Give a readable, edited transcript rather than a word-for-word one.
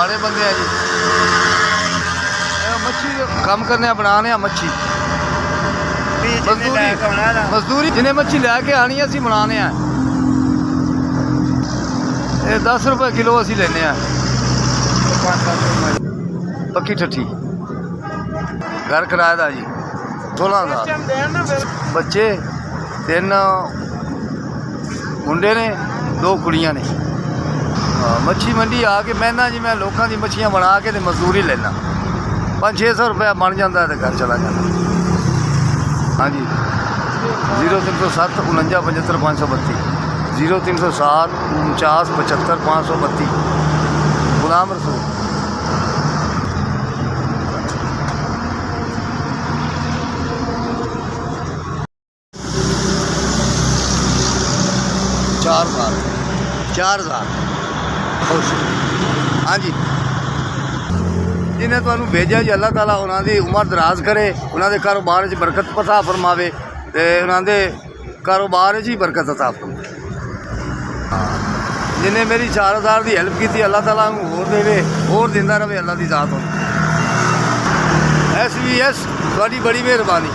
माड़े बंदे हैं जी। मच्छी काम करने बनाने मच्छी मजदूरी जिन्हें मच्छी लैके आनी असी बनाने 10 रुपए किलो असी लेने पक्की ठट्ठी घर किराएदार जी 16,000 बच्चे 3 मुंडे ने 2 कुड़ियां ने। मच्छी मंडी आके मैंने जी मैं लोगों की मच्छियां बना के ते मजदूरी लेना 500-600 रुपया बन जाता है तो घर चला जाता। हाँ जी 0307 49 75 532 0307 49 75 532 गुलाम रसूल। चार हज़ार खुश। हाँ जी जिन्हें तुहानू भेजा जी अल्लाह ताला उन्होंने उम्र दराज करे, उन्होंने कारोबार बरकत अता फरमावे ते उन्होंने कारोबार ही बरकत अता फरमावे। जिन्हें मेरी 4,000 की हेल्प की अल्लाह ताला होर देवे, होर दिंदा रहे अल्लाह की जात हो। SVS तुहाडी बड़ी मेहरबानी।